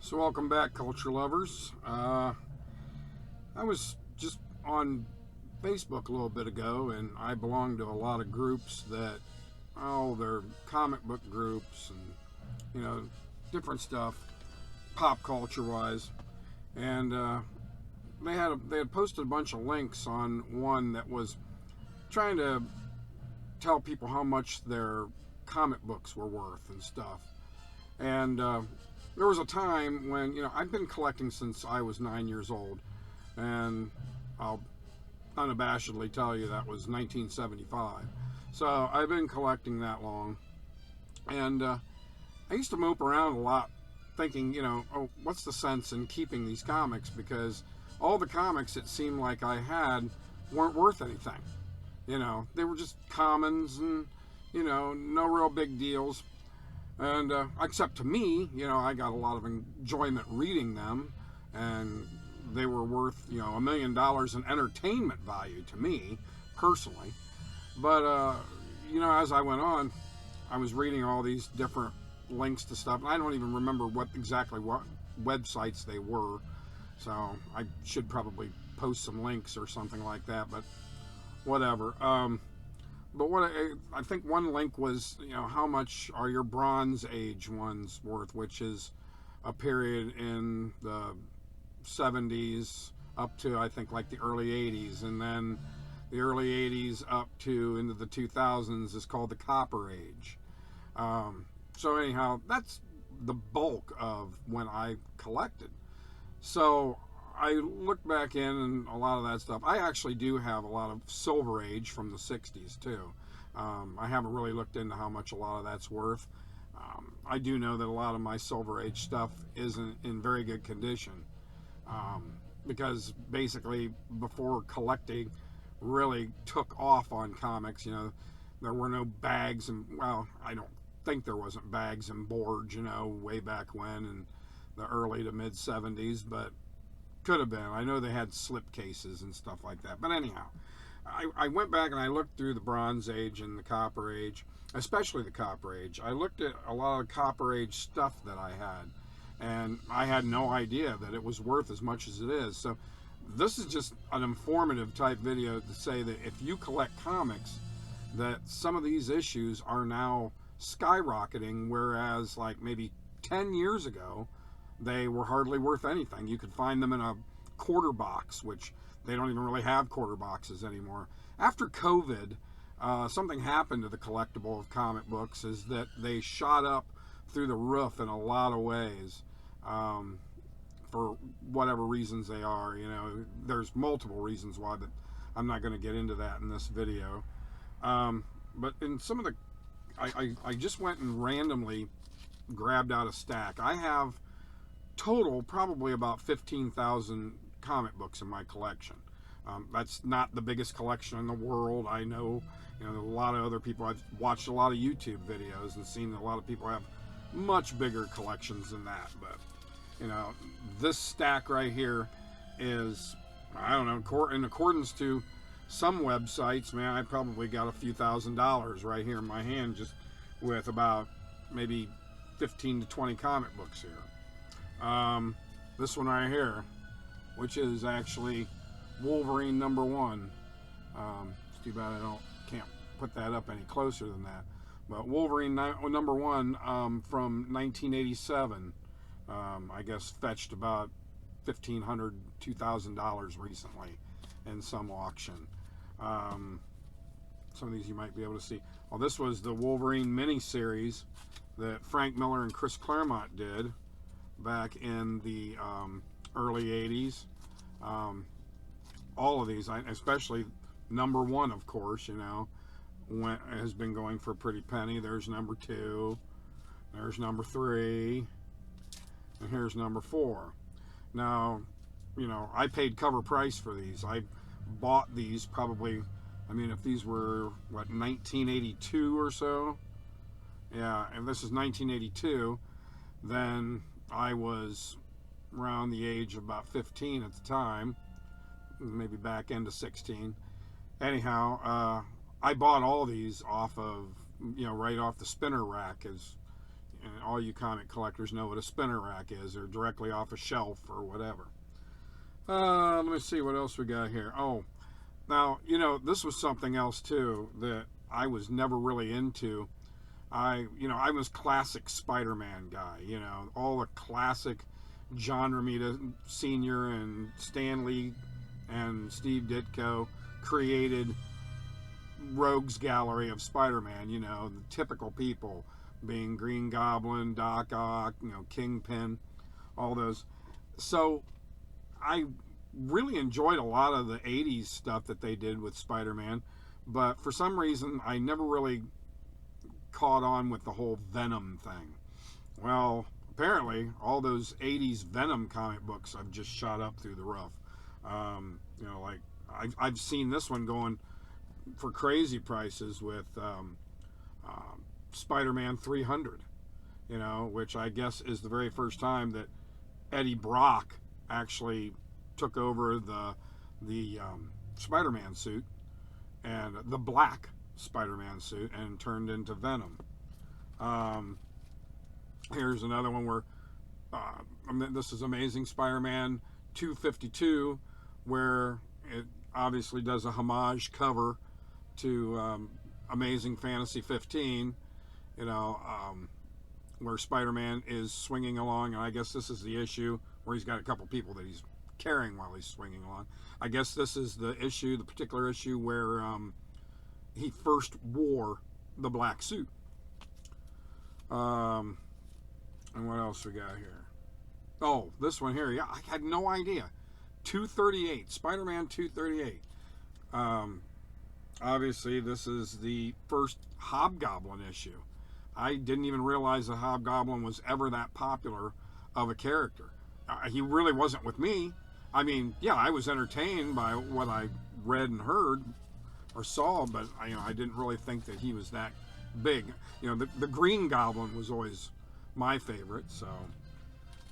So welcome back, culture lovers. I was just on Facebook a little bit ago, and I belong to a lot of groups that, they're comic book groups and different stuff, pop culture wise. And they had posted a bunch of links on one that was trying to tell people how much their comic books were worth and stuff. And there was a time when I've been collecting since I was 9 years old, and I'll unabashedly tell you that was 1975. So I've been collecting that long, and I used to mope around a lot, thinking, oh, what's the sense in keeping these comics? Because all the comics it seemed like I had weren't worth anything. They were just commons and no real big deals. And except to me, I got a lot of enjoyment reading them, and they were worth, $1 million in entertainment value to me personally. But as I went on, I was reading all these different links to stuff, and I don't even remember what websites they were. So I should probably post some links or something like that. But whatever. But what I think one link was, how much are your Bronze Age ones worth, which is a period in the 70s up to, I think, like the early 80s. And then the early 80s up to into the 2000s is called the Copper Age. So anyhow, that's the bulk of when I collected. So I looked back in and a lot of that stuff. I actually do have a lot of Silver Age from the 60s too. I haven't really looked into how much a lot of that's worth. I do know that a lot of my Silver Age stuff isn't in very good condition, because basically before collecting really took off on comics, there were no bags, and well, I don't think there wasn't bags and boards, way back when in the early to mid 70s, but could have been. I know they had slip cases and stuff like that. But anyhow, I went back and I looked through the Bronze Age and the Copper Age, especially the Copper Age. I looked at a lot of Copper Age stuff that I had, and I had no idea that it was worth as much as it is. So this is just an informative type video to say that if you collect comics, that some of these issues are now skyrocketing, whereas like maybe 10 years ago, they were hardly worth anything. You could find them in a quarter box, which they don't even really have quarter boxes anymore. After COVID, something happened to the collectible of comic books, is that they shot up through the roof in a lot of ways, for whatever reasons they are. There's multiple reasons why, but I'm not going to get into that in this video. But in some of the, I just went and randomly grabbed out a stack. I have total probably about 15,000 comic books in my collection. That's not the biggest collection in the world. I know, a lot of other people. I've watched a lot of YouTube videos and seen that a lot of people have much bigger collections than that. But this stack right here is, I don't know, in accordance to some websites, man, I probably got a few $1,000s right here in my hand, just with about maybe 15 to 20 comic books here. This one right here, which is actually Wolverine #1. It's too bad can't put that up any closer than that. But Wolverine #1, from 1987, I guess fetched about $1,500, $2,000 recently in some auction. Some of these you might be able to see. Well, this was the Wolverine miniseries that Frank Miller and Chris Claremont did back in the early 80s. All of these, especially #1, of course, has been going for a pretty penny. There's #2, there's #3, and here's #4. Now, I paid cover price for these. I bought these probably, if these were, 1982 or so? Yeah, and this is 1982, then I was around the age of about 15 at the time, maybe back into 16. Anyhow, I bought all these off of, right off the spinner rack, as and all you comic collectors know what a spinner rack is, or directly off a shelf or whatever. Let me see what else we got here. Oh, now, this was something else too that I was never really into. I was classic Spider-Man guy, all the classic John Romita Sr. and Stan Lee and Steve Ditko created rogues gallery of Spider-Man, the typical people being Green Goblin, Doc Ock, Kingpin, all those. So I really enjoyed a lot of the 80s stuff that they did with Spider-Man, but for some reason I never really caught on with the whole Venom thing. Well, apparently all those 80s Venom comic books have just shot up through the roof. Like I've seen this one going for crazy prices with Spider-Man 300, which I guess is the very first time that Eddie Brock actually took over the Spider-Man suit, and the black Spider-Man suit, and turned into Venom. Here's another one where this is Amazing Spider-Man 252, where it obviously does a homage cover to Amazing Fantasy 15, where Spider-Man is swinging along, and I guess this is the issue where he's got a couple people that he's carrying while he's swinging along. I guess this is the particular issue where he first wore the black suit. And what else we got here? Oh, this one here. Yeah, I had no idea. 238, Spider-Man 238. Obviously, this is the first Hobgoblin issue. I didn't even realize that Hobgoblin was ever that popular of a character. He really wasn't with me. I mean, yeah, I was entertained by what I read and heard or saw, but I didn't really think that he was that big. The Green Goblin was always my favorite. So,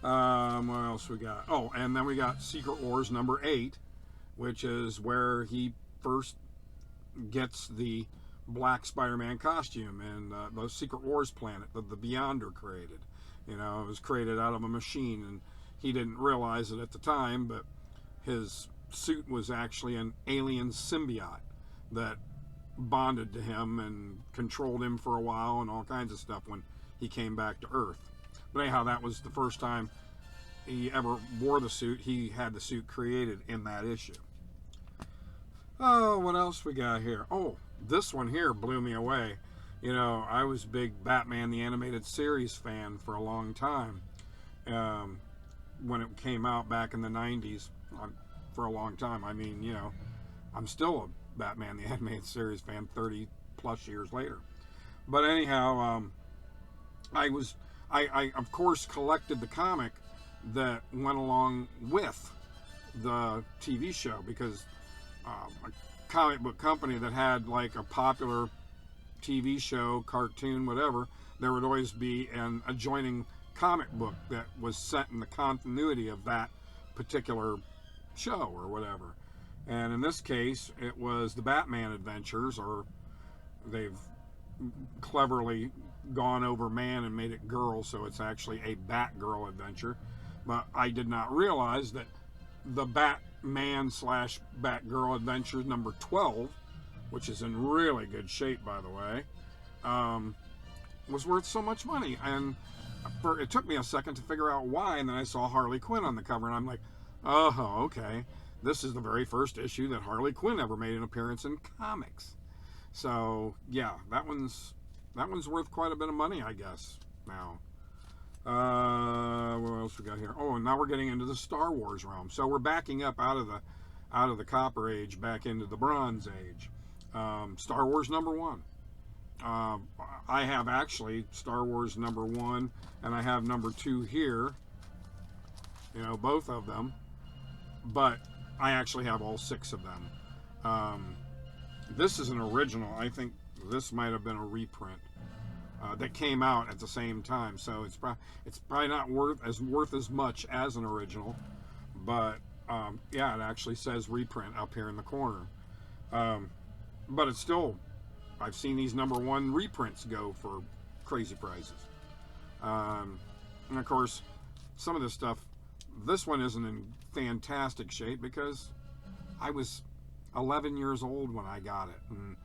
what else we got? Oh, and then we got Secret Wars number 8, which is where he first gets the black Spider-Man costume and the Secret Wars planet that the Beyonder created. It was created out of a machine, and he didn't realize it at the time, but his suit was actually an alien symbiote that bonded to him and controlled him for a while and all kinds of stuff when he came back to Earth. But anyhow, that was the first time he ever wore the suit. He had the suit created in that issue. Oh, what else we got here? Oh, this one here blew me away. I was a big Batman the Animated Series fan for a long time. When it came out back in the 90s, for a long time. I mean, I'm still a Batman the Animated Series fan 30 plus years later. But anyhow, I of course collected the comic that went along with the TV show, because a comic book company that had like a popular TV show, cartoon, whatever, there would always be an adjoining comic book that was set in the continuity of that particular show or whatever. And in this case, it was the Batman Adventures, or they've cleverly gone over man and made it girl, so it's actually a Batgirl adventure. But I did not realize that the Batman / Batgirl Adventures number 12, which is in really good shape, by the way, was worth so much money. And it took me a second to figure out why, and then I saw Harley Quinn on the cover, and I'm like, oh, okay. This is the very first issue that Harley Quinn ever made an appearance in comics. So, yeah, that one's worth quite a bit of money, I guess, now. What else we got here? Oh, and now we're getting into the Star Wars realm. So we're backing up out of the Copper Age back into the Bronze Age. Star Wars number 1. I have actually Star Wars number 1, and I have number 2 here. Both of them. But I actually have all 6 of them. This is an original. I think this might have been a reprint that came out at the same time. So it's probably not worth as much as an original. But yeah, it actually says reprint up here in the corner. But it's still, I've seen these number 1 reprints go for crazy prices. And of course, some of this stuff, this one isn't in fantastic shape because I was 11 years old when I got it. And,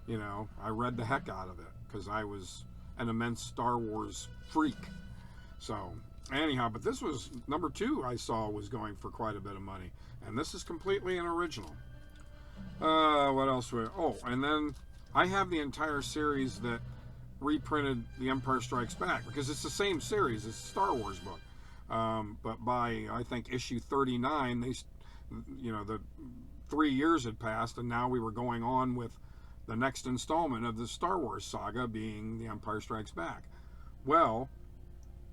you know, I read the heck out of it because I was an immense Star Wars freak. So, anyhow, but this was number 2 I saw was going for quite a bit of money. And this is completely an original. What else? Oh, and then I have the entire series that reprinted The Empire Strikes Back because it's the same series. It's a Star Wars book. But by, I think, issue 39, the 3 years had passed, and now we were going on with the next installment of the Star Wars saga being The Empire Strikes Back. Well,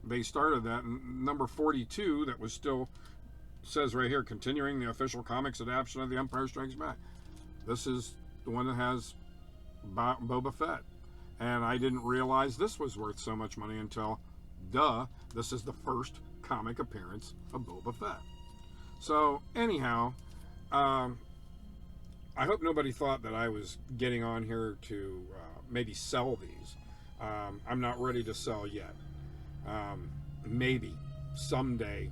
they started that in number 42, that was still, says right here, continuing the official comics adaptation of The Empire Strikes Back. This is the one that has Boba Fett. And I didn't realize this was worth so much money until, this is the first comic appearance of Boba Fett. So, anyhow, I hope nobody thought that I was getting on here to maybe sell these. I'm not ready to sell yet. Maybe someday,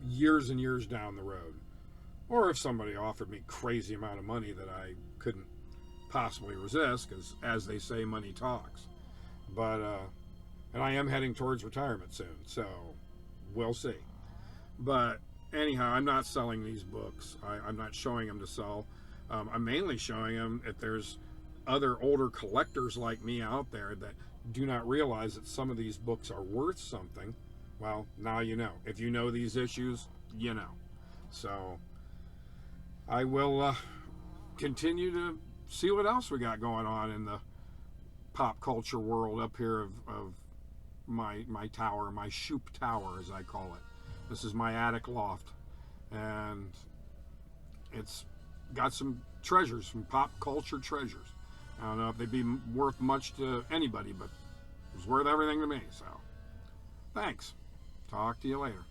years and years down the road. Or if somebody offered me crazy amount of money that I couldn't possibly resist, because as they say, money talks. But, and I am heading towards retirement soon, so we'll see. But anyhow, I'm not selling these books. I'm not showing them to sell. I'm mainly showing them if there's other older collectors like me out there that do not realize that some of these books are worth something. Well, now you know. If you know these issues, you know. So I will continue to see what else we got going on in the pop culture world up here of my tower, my Shoop Tower, as I call it. This is my attic loft, and it's got some treasures, some pop culture treasures. I don't know if they'd be worth much to anybody, but it was worth everything to me. So, thanks. Talk to you later.